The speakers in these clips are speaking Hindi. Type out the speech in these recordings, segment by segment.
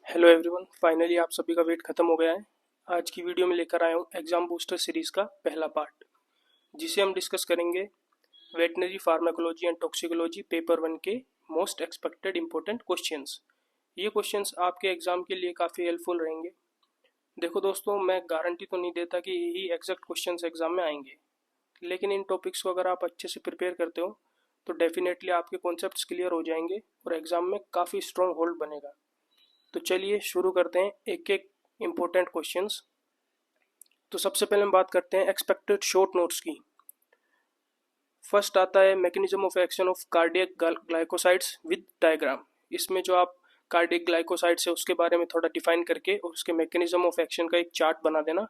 हेलो एवरीवन, फाइनली आप सभी का वेट खत्म हो गया है। आज की वीडियो में लेकर आया हूँ एग्जाम बूस्टर सीरीज का पहला पार्ट, जिसे हम डिस्कस करेंगे veterinary pharmacology and toxicology paper 1 के मोस्ट एक्सपेक्टेड इंपॉर्टेंट क्वेश्चंस। ये क्वेश्चंस आपके एग्जाम के लिए काफ़ी हेल्पफुल रहेंगे। देखो दोस्तों, मैं गारंटी तो नहीं देता कि यही एग्जैक्ट क्वेश्चंस एग्जाम में आएंगे, लेकिन इन टॉपिक्स को अगर आप अच्छे से प्रिपेयर करते हो तो डेफिनेटली आपके कॉन्सेप्ट्स क्लियर हो जाएंगे और एग्जाम में काफ़ी स्ट्रॉन्ग होल्ड बनेगा। तो चलिए शुरू करते हैं एक एक इम्पोर्टेंट क्वेश्चंस। तो सबसे पहले हम बात करते हैं एक्सपेक्टेड शॉर्ट नोट्स की। फर्स्ट आता है mechanism of action of cardiac glycosides with diagram. इसमें जो आप कार्डियक ग्लाइकोसाइड्स है उसके बारे में थोड़ा डिफाइन करके और उसके मैकेनिज्म ऑफ एक्शन का एक चार्ट बना देना,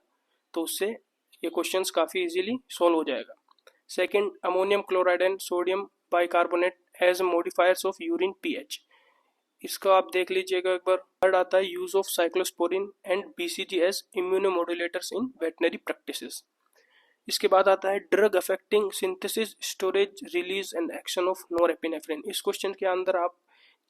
तो उससे ये क्वेश्चंस काफ़ी इजीली सॉल्व हो जाएगा। Second, ammonium chloride and sodium bicarbonate as modifiers of urine pH. इसका आप देख लीजिएगा एक बार। थर्ड आता है use of cyclosporine and BCG as immunomodulators in veterinary practices. इसके बाद आता है drug affecting synthesis, storage, release and action of norepinephrine. इस क्वेश्चन के अंदर आप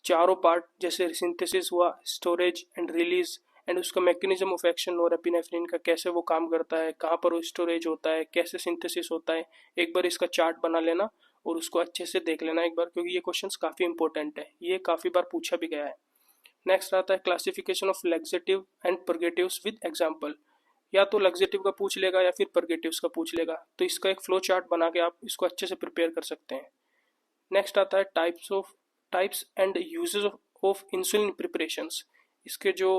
चारों पार्ट जैसे सिंथेसिस हुआ, स्टोरेज एंड रिलीज एंड उसका मैकेनिज्म ऑफ एक्शन नॉरएपिनेफ्रिन का कैसे वो काम करता है, कहाँ पर वो स्टोरेज होता है, कैसे सिंथेसिस होता है, एक बार इसका चार्ट बना लेना और उसको अच्छे से देख लेना एक बार, क्योंकि ये क्वेश्चंस काफ़ी इंपॉर्टेंट है, ये काफ़ी बार पूछा भी गया है। नेक्स्ट आता है classification of laxative and purgatives with example. या तो लैक्सेटिव का पूछ लेगा या फिर परगेटिव्स का पूछ लेगा, तो इसका एक फ्लो चार्ट बना के आप इसको अच्छे से प्रिपेयर कर सकते हैं। नेक्स्ट आता है types and uses of insulin preparations. इसके जो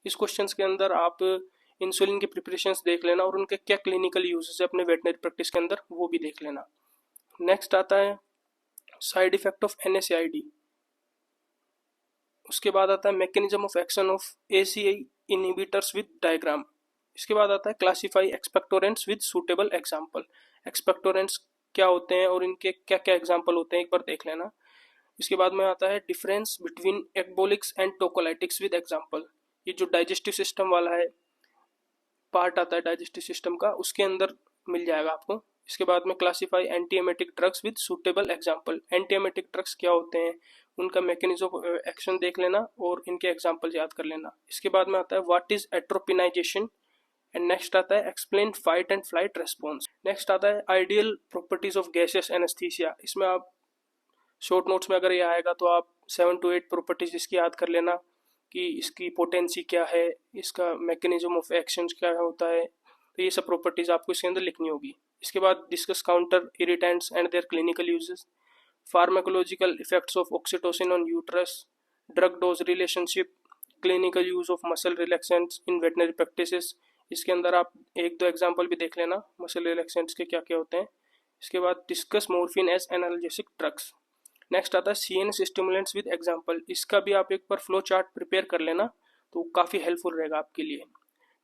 इस क्वेश्चंस के अंदर आप इंसुलिन की प्रिपरेशंस देख लेना और उनके क्या क्लिनिकल यूजेस है अपने वेटनरी प्रैक्टिस के अंदर, वो भी देख लेना। नेक्स्ट आता है साइड इफेक्ट ऑफ NSAID। उसके बाद आता है mechanism of action of ACE inhibitors with diagram. इसके बाद आता है classify expectorants with suitable example. Expectorants क्या होते हैं और इनके क्या क्या एग्जांपल होते हैं एक बार देख लेना। इसके बाद में आता है difference between ecbolics and tocolytics with example. ये जो डाइजेस्टिव सिस्टम वाला है पार्ट आता है डाइजेस्टिव सिस्टम का, उसके अंदर मिल जाएगा आपको। इसके बाद में classify antiemetic drugs with suitable example. Antiemetic drugs क्या होते हैं, उनका मैकेनिज्म ऑफ एक्शन देख लेना और इनके एग्जांपल याद कर लेना। इसके बाद में आता है व्हाट इज एट्रोपिनाइजेशन एंड नेक्स्ट आता है explain fight and flight response. Next आता है ideal properties of gaseous anaesthesia. इसमें आप शॉर्ट नोट्स में अगर ये आएगा तो आप 7 to 8 प्रॉपर्टीज इसकी याद कर लेना कि इसकी पोटेंसी क्या है, इसका मैकेनिज्म ऑफ एक्शन क्या होता है, तो ये सब प्रॉपर्टीज आपको इसके अंदर लिखनी होगी। इसके बाद discuss counter irritants and their clinical uses, pharmacological effects of oxytocin on uterus, drug dose relationship, clinical use of muscle relaxants in veterinary practices. इसके अंदर आप एक दो एग्जांपल भी देख लेना मसल रिलैक्सेंट्स के क्या क्या होते हैं। इसके बाद discuss morphine as analgesic drugs. Next आता है CNS स्टिमुलेंट्स विद एग्जांपल। इसका भी आप एक बार फ्लो चार्ट प्रिपेयर कर लेना तो काफ़ी हेल्पफुल रहेगा आपके लिए।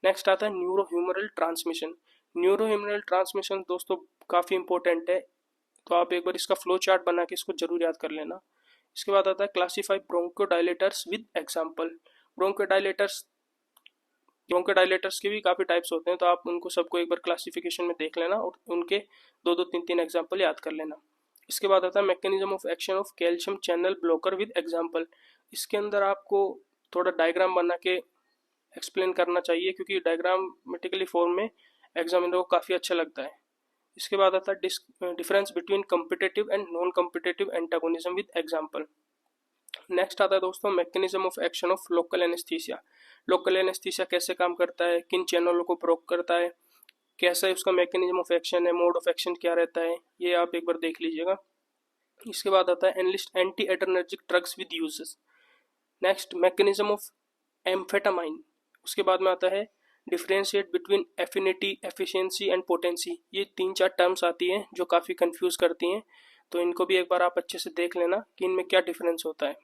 नेक्स्ट आता है neuro humoral transmission. Neuro humoral transmission दोस्तों काफ़ी इंपॉर्टेंट है, तो आप एक बार इसका फ्लो चार्ट बना के इसको जरूर याद कर लेना। इसके बाद आता है classify bronchodilators with example. Bronchodilators bronchodilators के भी काफ़ी टाइप्स होते हैं, तो आप उनको सबको एक बार क्लासिफिकेशन में देख लेना और उनके दो दो तीन तीन एग्जाम्पल याद कर लेना। इसके बाद आता है mechanism of action of calcium channel blocker with example. इसके अंदर आपको थोड़ा डायग्राम बना के एक्सप्लेन करना चाहिए, क्योंकि डायग्रामेटिकली फॉर्म में एग्जामिनर को काफ़ी अच्छा लगता है। इसके बाद आता है difference between competitive and non competitive antagonism with example. Next आता है दोस्तों mechanism of action of local anaesthesia. Local anaesthesia कैसे काम करता है, किन चैनलों को ब्लॉक करता है, कैसा है उसका मैकेनिज्म ऑफ एक्शन है, मोड ऑफ एक्शन क्या रहता है, ये आप एक बार देख लीजिएगा। इसके बाद आता है enlist anti adrenergic drugs with uses. Next mechanism of amphetamine. उसके बाद में आता है differentiate between affinity, efficiency and potency. ये 3-4 टर्म्स आती हैं जो काफ़ी कंफ्यूज करती हैं, तो इनको भी एक बार आप अच्छे से देख लेना कि इनमें क्या डिफरेंस होता है।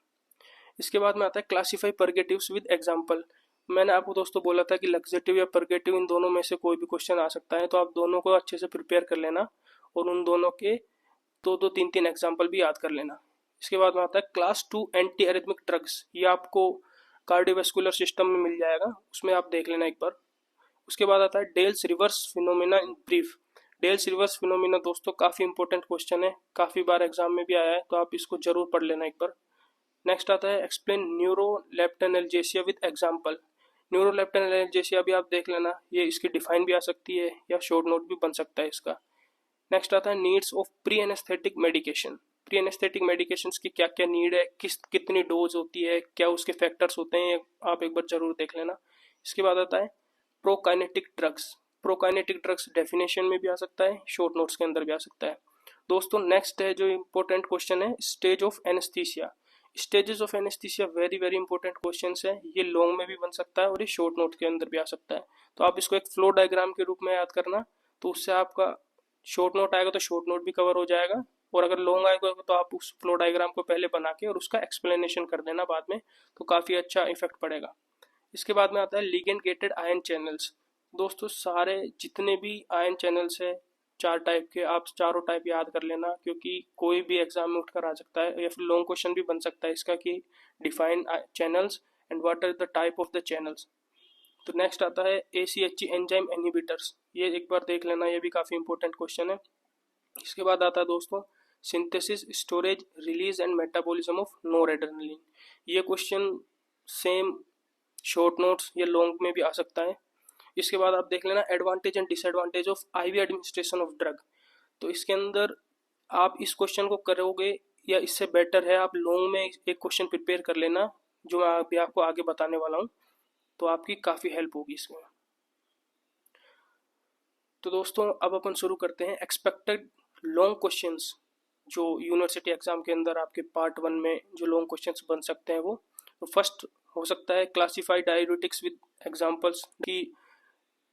इसके बाद में आता है क्लासीफाई परगेटिव्स विद एग्जांपल। मैंने आपको दोस्तों बोला था कि लग्जेटिव या परगेटिव इन दोनों में से कोई भी क्वेश्चन आ सकता है, तो आप दोनों को अच्छे से प्रिपेयर कर लेना और उन दोनों के दो दो तीन तीन एग्जाम्पल भी याद कर लेना। इसके बाद में आता है क्लास 2 एंटी एरिथमिक ड्रग्स। ये आपको कार्डियोवैस्कुलर सिस्टम में मिल जाएगा, उसमें आप देख लेना एक बार। उसके बाद आता है Dale's reverse phenomena in brief. Dale's reverse phenomena दोस्तों काफ़ी इंपॉर्टेंट क्वेश्चन है, काफ़ी बार एग्जाम में भी आया है, तो आप इसको जरूर पढ़ लेना एक बार। नेक्स्ट आता है एक्सप्लेन न्यूरोलेप्टन एल्जेसिया विद एग्जांपल। न्यूरोलेप्टन एल्जेसिया भी आप देख लेना, ये इसकी डिफाइन भी आ सकती है या शॉर्ट नोट भी बन सकता है इसका। नेक्स्ट आता है needs of pre anaesthetic medication. Pre anaesthetic medication की क्या क्या नीड है, कितनी डोज होती है, क्या उसके फैक्टर्स होते हैं, आप एक बार जरूर देख लेना। इसके बाद आता है prokinetic drugs. Prokinetic drugs definition में भी आ सकता है, शॉर्ट नोट्स के अंदर भी आ सकता है। दोस्तों नेक्स्ट है जो इम्पोर्टेंट क्वेश्चन है, stage of anaesthesia. Stages of anaesthesia very very important question है, ये लॉन्ग में भी बन सकता है और ये शॉर्ट नोट के अंदर भी आ सकता है। तो आप इसको एक फ्लो डायग्राम के रूप में याद करना, तो उससे आपका शॉर्ट नोट आएगा तो शॉर्ट नोट भी कवर हो जाएगा, और अगर लॉन्ग आएगा तो आप उस फ्लो डायग्राम को पहले बना के और उसका एक्सप्लेनेशन कर देना बाद में, तो काफ़ी अच्छा इफेक्ट पड़ेगा। इसके बाद में आता है लिगेंड गेटेड आयन चैनल्स। दोस्तों सारे जितने भी आयन चैनल्स है 4 टाइप के, आप चारों टाइप याद कर लेना, क्योंकि कोई भी एग्जाम में उठकर आ सकता है, या फिर लॉन्ग क्वेश्चन भी बन सकता है इसका कि define channels and what are the type of the channels. तो नेक्स्ट आता है ACHE एंजाइम इनहिबिटर्स, ये एक बार देख लेना, ये भी काफ़ी इंपॉर्टेंट क्वेश्चन है। इसके बाद आता है दोस्तों synthesis, storage, release and metabolism of noradrenaline. ये क्वेश्चन सेम शॉर्ट नोट्स या लॉन्ग में भी आ सकता है। इसके बाद आप देख लेना advantage and disadvantage of IV administration of drug. तो इसके अंदर आप इस क्वेश्चन को करोगे या इससे बेटर है आप लॉन्ग में एक क्वेश्चन प्रिपेयर कर लेना, जो मैं अभी आपको आगे बताने वाला हूँ, तो आपकी काफ़ी हेल्प होगी इसमें। तो दोस्तों अब अपन शुरू करते हैं एक्सपेक्टेड लॉन्ग क्वेश्चंस, जो यूनिवर्सिटी एग्जाम के अंदर आपके पार्ट 1 में जो लॉन्ग क्वेश्चंस बन सकते हैं वो। तो फर्स्ट हो सकता है क्लासीफाई डायूरेटिक्स विद एग्जांपल्स, की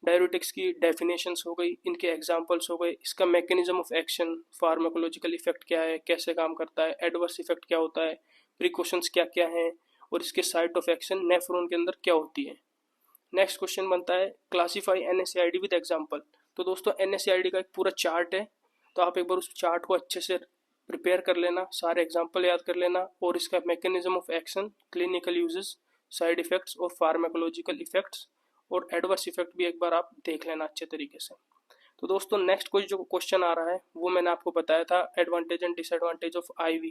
डायूरेटिक्स की डेफिनेशंस हो गई, इनके एग्जांपल्स हो गए, इसका mechanism of action, pharmacological effect क्या है, कैसे काम करता है, एडवर्स इफेक्ट क्या होता है, प्रिकॉशंस क्या क्या हैं, और इसके साइट ऑफ एक्शन नेफ्रॉन के अंदर क्या होती है। नेक्स्ट क्वेश्चन बनता है क्लासीफाई NSAID विद एग्जांपल। तो दोस्तों NSAID का एक पूरा चार्ट है, तो आप एक बार उस चार्ट को अच्छे से प्रिपेयर कर लेना, सारे एग्जांपल याद कर लेना, और इसका mechanism of action, clinical uses, side effects और फार्माकोलॉजिकल इफेक्ट्स और एडवर्स इफेक्ट भी एक बार आप देख लेना अच्छे तरीके से। तो दोस्तों नेक्स्ट कोई जो क्वेश्चन आ रहा है वो मैंने आपको बताया था advantage and disadvantage of IV।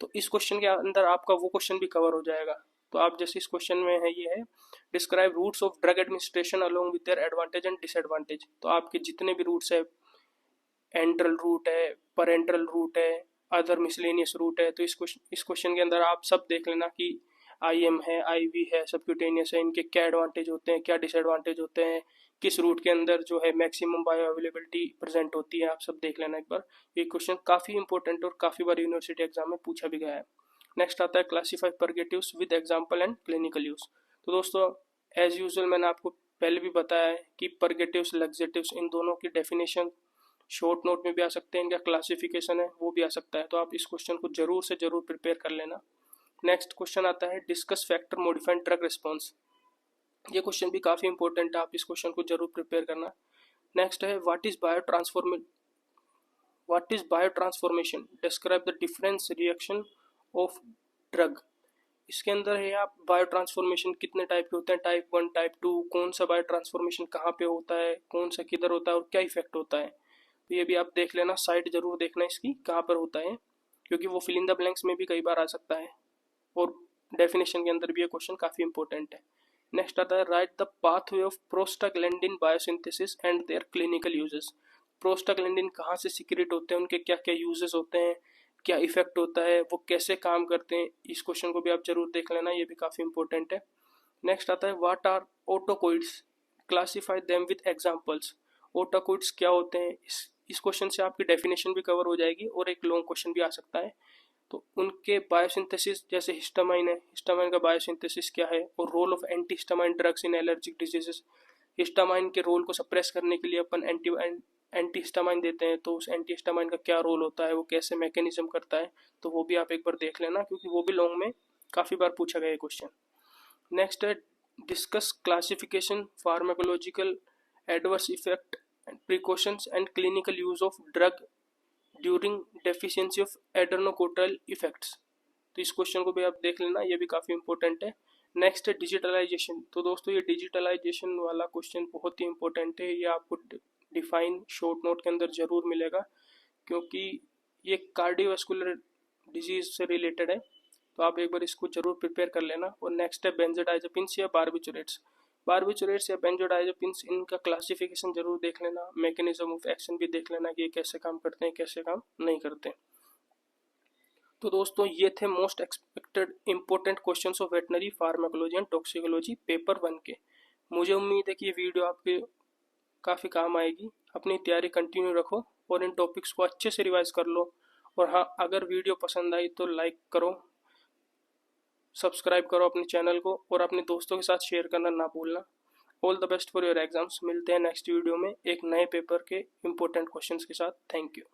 तो इस क्वेश्चन के अंदर आपका वो क्वेश्चन भी कवर हो जाएगा। तो आप जैसे इस क्वेश्चन में है, ये है describe routes of drug administration along with their advantage and disadvantage. तो आपके जितने भी रूट्स है, एंट्रल रूट है, पेरेंट्रल रूट है, अदर मिसलेनियस रूट है, तो इस क्वेश्चन के अंदर आप सब देख लेना कि IM है, IV है, सबक्यूटेनियस है, इनके क्या एडवांटेज होते हैं, क्या डिसएडवांटेज होते हैं, किस रूट के अंदर जो है मैक्सिमम बायो अवेलेबिलिटी प्रेजेंट होती है, आप सब देख लेना एक बार। ये क्वेश्चन काफ़ी इंपॉर्टेंट और काफ़ी बार यूनिवर्सिटी एग्जाम में पूछा भी गया है। नेक्स्ट आता है classify purgatives with example and clinical use. तो दोस्तों एज यूजुअल मैंने आपको पहले भी बताया है कि परगेटिव्स लग्जेटिव्स इन दोनों की डेफिनेशन शॉर्ट नोट में भी आ सकते हैं, इनका क्लासिफिकेशन है वो भी आ सकता है, तो आप इस क्वेश्चन को जरूर से जरूर प्रिपेयर कर लेना। नेक्स्ट क्वेश्चन आता है discuss factor modified drug response. ये क्वेश्चन भी काफ़ी इंपॉर्टेंट है, आप इस क्वेश्चन को जरूर प्रिपेयर करना। नेक्स्ट है what is bio transformation, describe the difference reaction of drug. इसके अंदर है आप बायो ट्रांसफॉर्मेशन कितने टाइप के होते हैं, टाइप 1, टाइप 2, कौन सा बायो ट्रांसफॉर्मेशन कहाँ पे होता है, कौन सा किधर होता है और क्या इफेक्ट होता है। तो ये भी आप देख लेना, साइट जरूर देखना इसकी कहाँ पर होता है, क्योंकि वो फिल इन द ब्लैंक्स में भी कई बार आ सकता है, और डेफिनेशन के अंदर भी ये क्वेश्चन काफ़ी इंपॉर्टेंट है। नेक्स्ट आता है write the pathway of prostaglandin biosynthesis and their clinical uses. Prostaglandin कहाँ से सीक्रेट होते हैं, उनके क्या क्या यूजेस होते हैं, क्या इफेक्ट होता है, वो कैसे काम करते हैं, इस क्वेश्चन को भी आप जरूर देख लेना, ये भी काफ़ी इंपॉर्टेंट है। नेक्स्ट आता है what are autacoids, classify them with examples. Autacoids क्या होते हैं, इस क्वेश्चन से आपकी डेफिनेशन भी कवर हो जाएगी और एक लॉन्ग क्वेश्चन भी आ सकता है। तो उनके बायोसिंथेसिस, जैसे हिस्टामाइन है, हिस्टामाइन का बायोसिंथेसिस क्या है, और role of anti histamine drugs in allergic diseases. Histamine के रोल को सप्रेस करने के लिए अपन एंटी हिस्टामाइन देते हैं, तो उस एंटी हिस्टामाइन का क्या रोल होता है, वो कैसे मैकेनिज्म करता है, तो वो भी आप एक बार देख लेना, क्योंकि वो भी लॉन्ग में काफ़ी बार पूछा गया है क्वेश्चन। नेक्स्ट है discuss classification, pharmacological, adverse effect, precautions and clinical use of drug during deficiency of adrenocortical effects. तो इस क्वेश्चन को भी आप देख लेना, ये भी काफ़ी इंपॉर्टेंट है। नेक्स्ट है डिजिटलाइजेशन। तो दोस्तों ये डिजिटलाइजेशन वाला क्वेश्चन बहुत ही इंपॉर्टेंट है, ये आपको डिफाइन शॉर्ट नोट के अंदर जरूर मिलेगा, क्योंकि ये कार्डियोवास्कुलर डिजीज से रिलेटेड है। तो आप एक बार इसको जरूर प्रिपेयर कर लेना। और नेक्स्ट है बेंजोडाइजेपिन्स या बारबिचुरेट्स। बारबिचुरेट्स या बेंजोडाइजेपिन्स, इनका क्लासिफिकेशन जरूर देख लेना, मैकेनिज्म ऑफ एक्शन भी देख लेना कि ये कैसे काम करते हैं, कैसे काम नहीं करते। तो दोस्तों ये थे most expected important questions of veterinary pharmacology and toxicology paper 1 के। मुझे उम्मीद है कि ये वीडियो आपके काफ़ी काम आएगी। अपनी तैयारी कंटिन्यू रखो और इन टॉपिक्स को अच्छे से रिवाइज कर लो। और हाँ, अगर वीडियो पसंद आई तो लाइक करो, सब्सक्राइब करो अपने चैनल को और अपने दोस्तों के साथ शेयर करना ना भूलना। All the best for your exams. मिलते हैं नेक्स्ट वीडियो में एक नए पेपर के इंपॉर्टेंट क्वेश्चंस के साथ। Thank you.